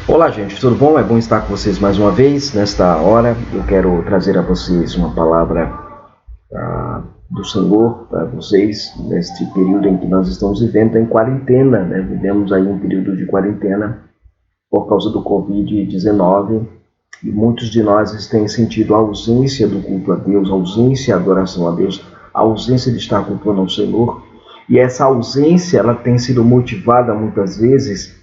Olá, gente, tudo bom? É bom estar com vocês mais uma vez. Nesta hora, eu quero trazer a vocês uma palavra do Senhor para vocês, neste período em que nós estamos vivendo em quarentena, né? Vivemos aí um período de quarentena por causa do Covid-19 e muitos de nós têm sentido a ausência do culto a Deus, a ausência da adoração a Deus, a ausência de estar cultuando ao Senhor. E essa ausência, ela tem sido motivada muitas vezes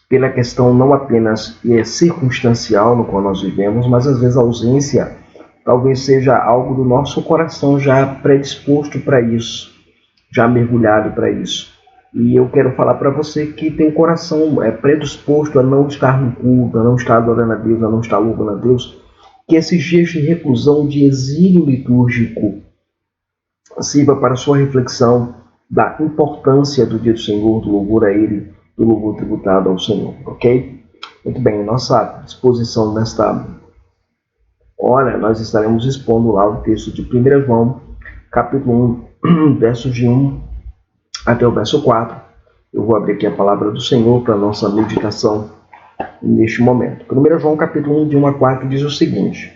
pela questão não apenas circunstancial no qual nós vivemos, mas às vezes a ausência talvez seja algo do nosso coração já predisposto para isso, já mergulhado para isso. E eu quero falar para você que tem o coração predisposto a não estar no culto, a não estar adorando a Deus, a não estar louvando a Deus, que esses dias de reclusão, de exílio litúrgico, sirva para sua reflexão da importância do dia do Senhor, do louvor a Ele, do louvor tributado ao Senhor, ok? Muito bem, nossa disposição nesta hora, nós estaremos expondo lá o texto de 1 João, capítulo 1, versos de 1 até o verso 4. Eu vou abrir aqui a palavra do Senhor para a nossa meditação neste momento. 1 João, capítulo 1, de 1 a 4, diz o seguinte: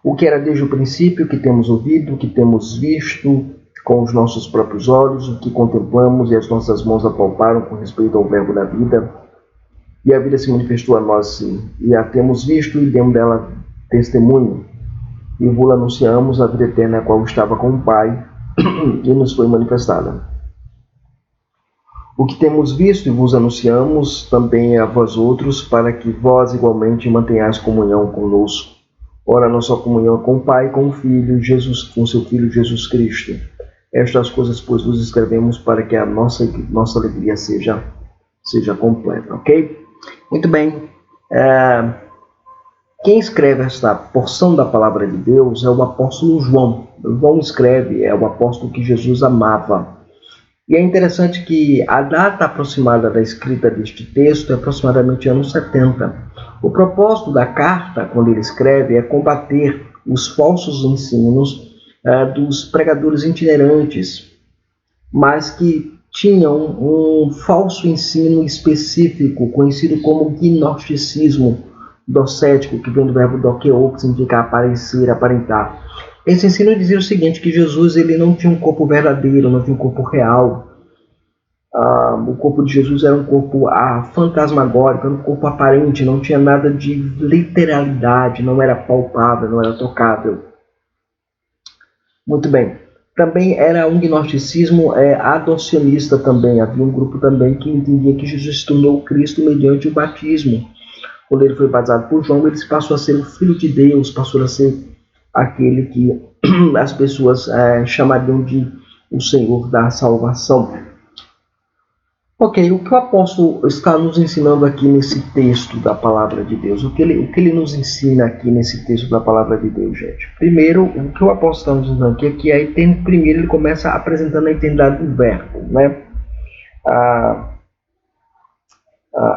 o que era desde o princípio, o que temos ouvido, o que temos visto com os nossos próprios olhos, o que contemplamos e as nossas mãos apalparam com respeito ao verbo da vida, e a vida se manifestou a nós, e a temos visto e demos dela testemunho, e vos anunciamos a vida eterna, a qual estava com o Pai, e nos foi manifestada. O que temos visto e vos anunciamos também a vós outros, para que vós igualmente mantenhais comunhão conosco. Ora, nossa comunhão é com o Pai, com o Filho, com seu Filho Jesus Cristo. Estas coisas, pois, vos escrevemos para que a nossa alegria seja completa, ok? Muito bem. Quem escreve esta porção da palavra de Deus é o apóstolo João. João escreve, é o apóstolo que Jesus amava. E é interessante que a data aproximada da escrita deste texto é aproximadamente anos 70. O propósito da carta, quando ele escreve, é combater os falsos ensinos dos pregadores itinerantes, mas que tinham um falso ensino específico, conhecido como gnosticismo docético, que vem do verbo dokeo, que significa aparecer, aparentar. Esse ensino dizia o seguinte, que Jesus ele não tinha um corpo verdadeiro, não tinha um corpo real. O corpo de Jesus era um corpo fantasmagórico, era um corpo aparente, não tinha nada de literalidade, não era palpável, não era tocável. Muito bem. Também era um gnosticismo adocionista também. Havia um grupo também que entendia que Jesus se tornou Cristo mediante o batismo. Quando ele foi batizado por João, ele passou a ser o Filho de Deus, passou a ser aquele que as pessoas chamariam de o Senhor da salvação. Ok, o que o apóstolo está nos ensinando aqui nesse texto da palavra de Deus? O que ele nos ensina aqui nesse texto da palavra de Deus, gente? Primeiro, o que o apóstolo está nos ensinando aqui é que primeiro ele começa apresentando a eternidade do verbo, né?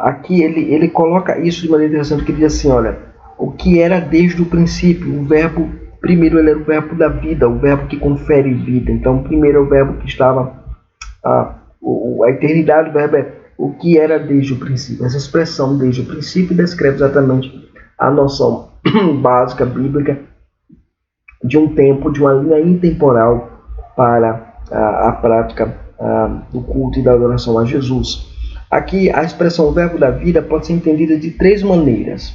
Aqui ele coloca isso de maneira interessante, que ele diz assim, olha, o que era desde o princípio, o verbo, primeiro ele era o verbo da vida, o verbo que confere vida. Então, primeiro é o verbo que estava... a eternidade do verbo é o que era desde o princípio. Essa expressão desde o princípio descreve exatamente a noção básica bíblica de um tempo, de uma linha intemporal para a prática do culto e da adoração a Jesus. Aqui a expressão verbo da vida pode ser entendida de três maneiras.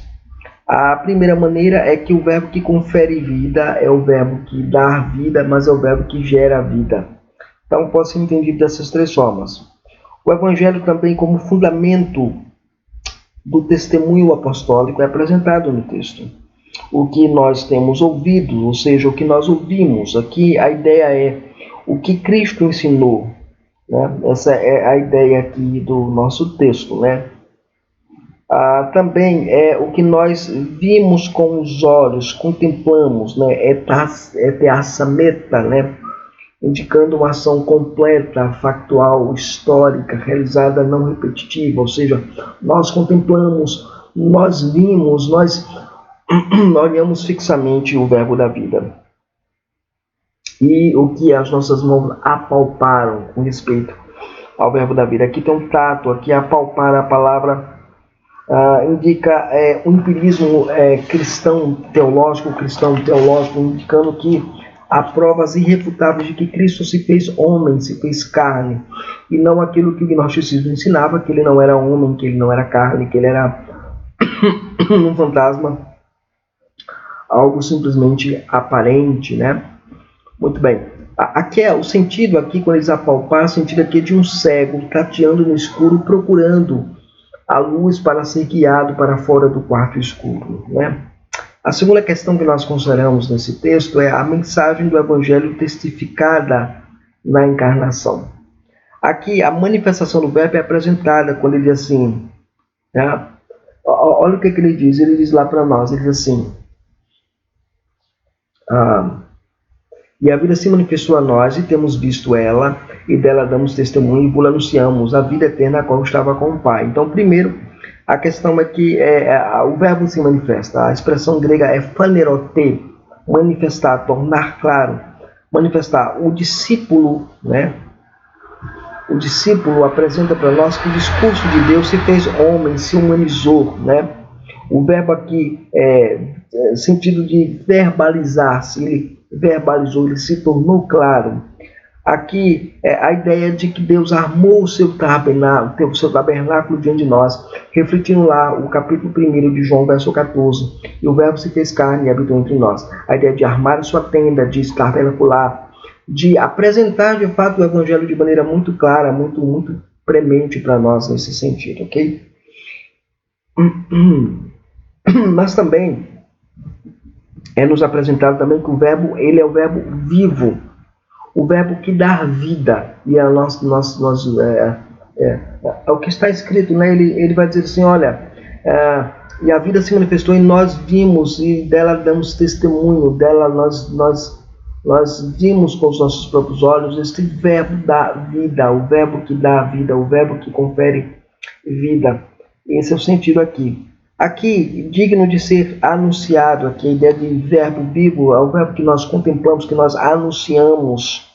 A primeira maneira é que o verbo que confere vida é o verbo que dá vida, mas é o verbo que gera vida. Então pode ser entendido dessas três formas. O Evangelho também como fundamento do testemunho apostólico é apresentado no texto. O que nós temos ouvido, ou seja, o que nós ouvimos. Aqui a ideia é o que Cristo ensinou. Né? Essa é a ideia aqui do nosso texto. Né? Também é o que nós vimos com os olhos, contemplamos, né? Teassameta, né? Indicando uma ação completa, factual, histórica, realizada, não repetitiva, ou seja, nós contemplamos, nós vimos, nós olhamos fixamente o verbo da vida. E o que as nossas mãos apalparam com respeito ao verbo da vida. Aqui tem um tato, aqui apalpar a palavra indica um empirismo cristão teológico, indicando que há provas irrefutáveis de que Cristo se fez homem, se fez carne, e não aquilo que o gnosticismo ensinava, que ele não era homem, que ele não era carne, que ele era um fantasma, algo simplesmente aparente, né? Muito bem. Aqui o sentido aqui, quando eles apalpar, o sentido aqui é de um cego tateando no escuro, procurando a luz para ser guiado para fora do quarto escuro, né? A segunda questão que nós consideramos nesse texto é a mensagem do Evangelho testificada na encarnação. Aqui, a manifestação do Verbo é apresentada quando ele diz assim, né? Olha o que ele diz. Ele diz lá para nós, ele diz assim, e a vida se manifestou a nós, e temos visto ela, e dela damos testemunho, e vos anunciamos a vida eterna a qual estava com o Pai. Então, primeiro, a questão é que o verbo se manifesta. A expressão grega é phanerote, manifestar, tornar claro, manifestar. O discípulo, né? O discípulo apresenta para nós que o discurso de Deus se fez homem, se humanizou, né? O verbo aqui sentido de verbalizar-se, ele verbalizou, ele se tornou claro. Aqui a ideia de que Deus armou o seu tabernáculo diante de nós, refletindo lá o capítulo 1 de João, verso 14, e o verbo se fez carne e habitou entre nós. A ideia de armar a sua tenda, de estar tabernacular, de apresentar de fato o Evangelho de maneira muito clara, muito premente para nós nesse sentido, ok? Mas também nos apresentado também que o verbo, ele é o verbo vivo, o verbo que dá vida, e é o que está escrito, né? Ele vai dizer assim, olha, e a vida se manifestou e nós vimos, e dela damos testemunho, dela nós vimos com os nossos próprios olhos este verbo da vida, o verbo que dá vida, o verbo que confere vida. Esse é o sentido aqui. Aqui, digno de ser anunciado, aqui a ideia de verbo vivo, é o verbo que nós contemplamos, que nós anunciamos,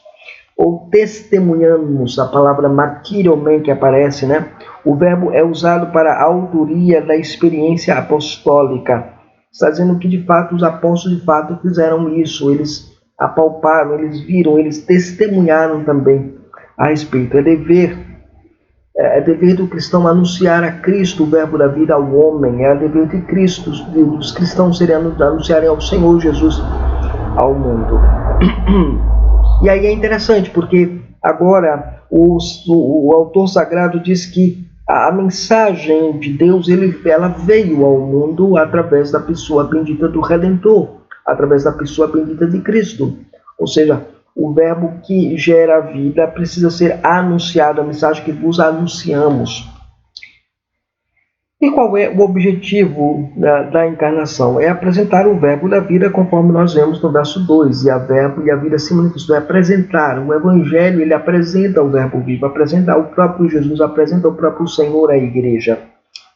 ou testemunhamos, a palavra martyriomen que aparece, né? O verbo é usado para a autoria da experiência apostólica. Está dizendo que, de fato, os apóstolos, de fato, fizeram isso, eles apalparam, eles viram, eles testemunharam também a respeito. É dever do cristão anunciar a Cristo, o verbo da vida, ao homem. É dever de Cristo, dos cristãos anunciarem ao Senhor Jesus ao mundo. E aí é interessante, porque agora o autor sagrado diz que a mensagem de Deus ela veio ao mundo através da pessoa bendita do Redentor, através da pessoa bendita de Cristo. Ou seja, o verbo que gera a vida precisa ser anunciado, a mensagem que vos anunciamos. E qual é o objetivo da encarnação? É apresentar o verbo da vida, conforme nós vemos no verso 2. E a verbo e a vida se manifestou. É apresentar. O Evangelho, ele apresenta o verbo vivo, apresenta o próprio Jesus, apresenta o próprio Senhor à igreja.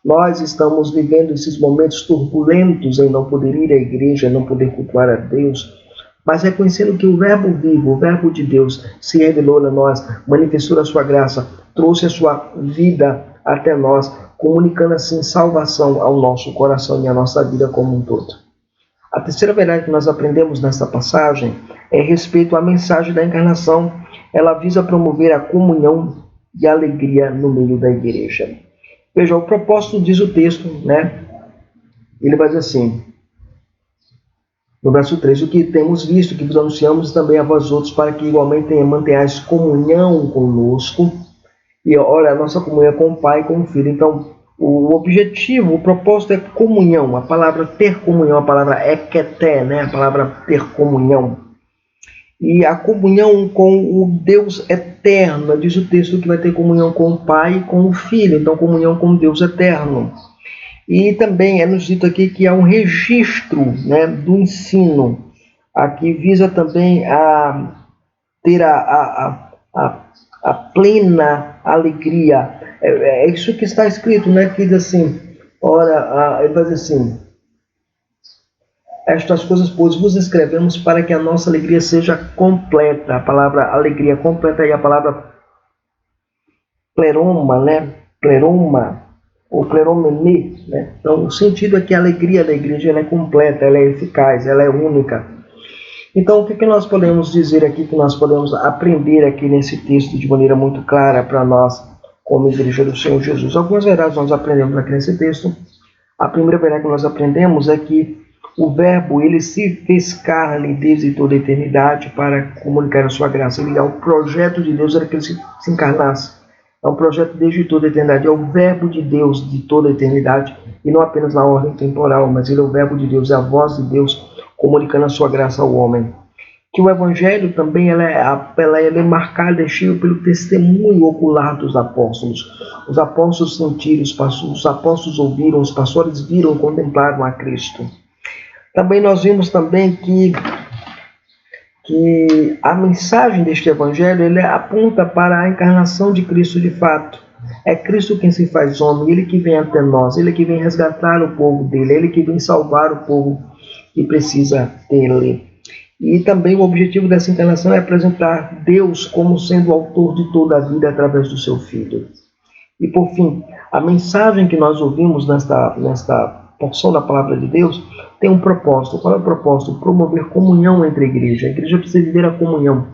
Nós estamos vivendo esses momentos turbulentos em não poder ir à igreja, não poder cultuar a Deus, mas reconhecendo que o verbo vivo, o verbo de Deus, se revelou a nós, manifestou a sua graça, trouxe a sua vida até nós, comunicando assim salvação ao nosso coração e à nossa vida como um todo. A terceira verdade que nós aprendemos nesta passagem é respeito à mensagem da encarnação. Ela visa promover a comunhão e a alegria no meio da igreja. Veja, o propósito diz o texto, né? Ele vai dizer assim, no verso 3, o que temos visto, que vos anunciamos também a vós outros, para que igualmente mantenhais comunhão conosco. E olha, a nossa comunhão é com o Pai e com o Filho. Então, o objetivo, o propósito é comunhão. A palavra ter comunhão, a palavra eketé, né? A palavra ter comunhão. E a comunhão com o Deus eterno. Diz o texto que vai ter comunhão com o Pai e com o Filho. Então, comunhão com o Deus eterno. E também é nos dito aqui que há um registro, né, do ensino. Aqui visa também a ter a plena alegria. É isso que está escrito, né? Que diz assim, ele vai dizer assim, estas coisas, pois, vos escrevemos para que a nossa alegria seja completa. A palavra alegria completa e a palavra pleroma, né? Pleroma ou pleromene, né? Então, o sentido é que a alegria da igreja ela é completa, ela é eficaz, ela é única. Então, o que nós podemos dizer aqui, que nós podemos aprender aqui nesse texto de maneira muito clara para nós, como igreja do Senhor Jesus? Algumas verdades nós aprendemos aqui nesse texto. A primeira verdade que nós aprendemos é que o Verbo, ele se fez carne desde toda a eternidade para comunicar a sua graça. Ele é o projeto de Deus, era que ele se encarnasse. É um projeto desde toda a eternidade. É o Verbo de Deus de toda a eternidade, e não apenas na ordem temporal, mas ele é o Verbo de Deus, é a voz de Deus comunicando a sua graça ao homem. Que o Evangelho também ela é marcada, é cheio pelo testemunho ocular dos apóstolos. Os apóstolos sentiram, os apóstolos ouviram, os pastores viram, contemplaram a Cristo. Também nós vimos também que a mensagem deste Evangelho ele aponta para a encarnação de Cristo de fato. É Cristo quem se faz homem, Ele que vem até nós, Ele que vem resgatar o povo dele, Ele que vem salvar o povo que precisa dele. E também o objetivo dessa encarnação é apresentar Deus como sendo o autor de toda a vida através do seu Filho. E por fim, a mensagem que nós ouvimos nesta porção da palavra de Deus tem um propósito. Qual é o propósito? Promover comunhão entre a igreja. A igreja precisa viver a comunhão.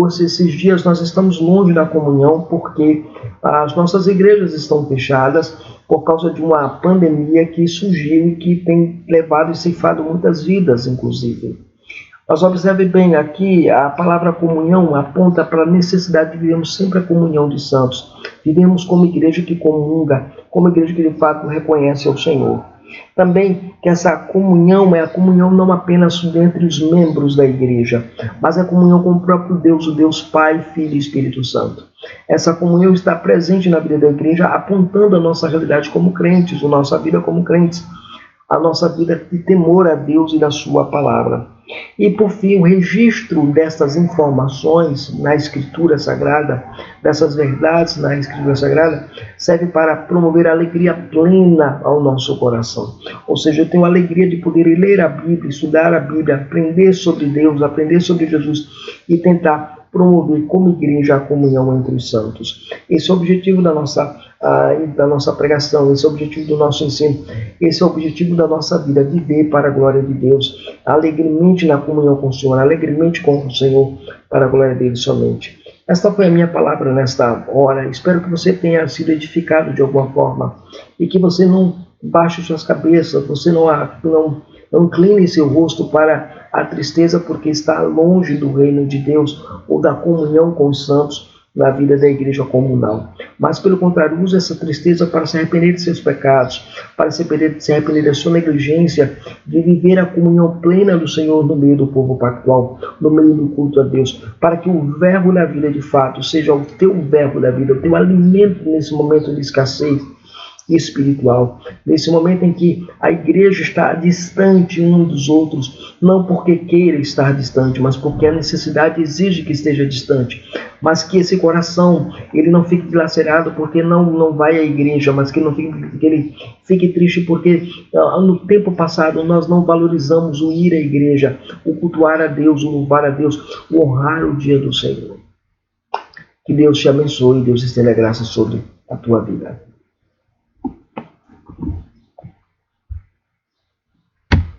Esses dias nós estamos longe da comunhão porque as nossas igrejas estão fechadas por causa de uma pandemia que surgiu e que tem levado e ceifado muitas vidas, inclusive. Mas observe bem, aqui a palavra comunhão aponta para a necessidade de vivermos sempre a comunhão de santos. Vivemos como igreja que comunga, como igreja que de fato reconhece ao Senhor. Também que essa comunhão é a comunhão não apenas entre os membros da igreja, mas a comunhão com o próprio Deus, o Deus Pai, Filho e Espírito Santo. Essa comunhão está presente na vida da igreja, apontando a nossa realidade como crentes, a nossa vida como crentes, a nossa vida de temor a Deus e da sua palavra. E por fim, o registro dessas informações na Escritura Sagrada, dessas verdades na Escritura Sagrada, serve para promover alegria plena ao nosso coração. Ou seja, eu tenho a alegria de poder ler a Bíblia, estudar a Bíblia, aprender sobre Deus, aprender sobre Jesus e tentar promover como igreja a comunhão entre os santos. Esse é o objetivo da nossa pregação, esse é o objetivo do nosso ensino, esse é o objetivo da nossa vida, viver para a glória de Deus, alegremente na comunhão com o Senhor, alegremente com o Senhor, para a glória dele somente. Esta foi a minha palavra nesta hora. Espero que você tenha sido edificado de alguma forma e que você não baixe suas cabeças, você não incline seu rosto para a tristeza porque está longe do reino de Deus ou da comunhão com os santos na vida da igreja comunal. Mas, pelo contrário, use essa tristeza para se arrepender de seus pecados, para se arrepender da sua negligência de viver a comunhão plena do Senhor no meio do povo pactual, no meio do culto a Deus, para que o verbo da vida de fato seja o teu verbo da vida, o teu alimento nesse momento de escassez espiritual, nesse momento em que a igreja está distante um dos outros, não porque queira estar distante, mas porque a necessidade exige que esteja distante, mas que esse coração ele não fique dilacerado porque não vai à igreja, mas que ele fique triste porque no tempo passado nós não valorizamos o ir à igreja, o cultuar a Deus, o louvar a Deus, o honrar o dia do Senhor. Que Deus te abençoe e Deus estenda graça sobre a tua vida.